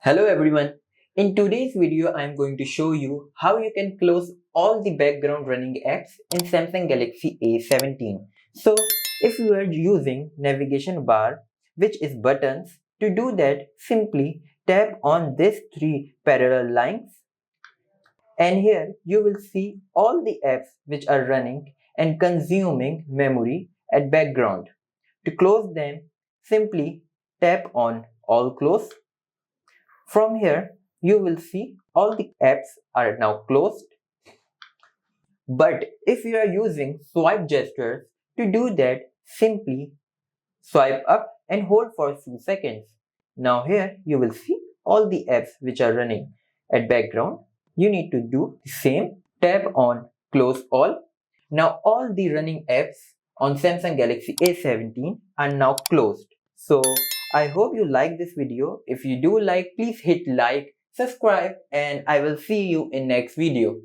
Hello everyone. In today's video, I am going to show you how you can close all the background running apps in Samsung Galaxy A17. So, if you are using navigation bar, which is buttons, to do that, simply tap on these three parallel lines and here you will see all the apps which are running and consuming memory at background. To close them, simply tap on all close. From here, you will see all the apps are now closed. But if you are using swipe gestures, to do that, simply swipe up and hold for a few seconds. Now here you will see all the apps which are running at background. You need to do the same. Tap on close all. Now all the running apps on Samsung Galaxy A17 are now closed. So I hope you like this video. If you do like, please hit like, subscribe, and I will see you in next video.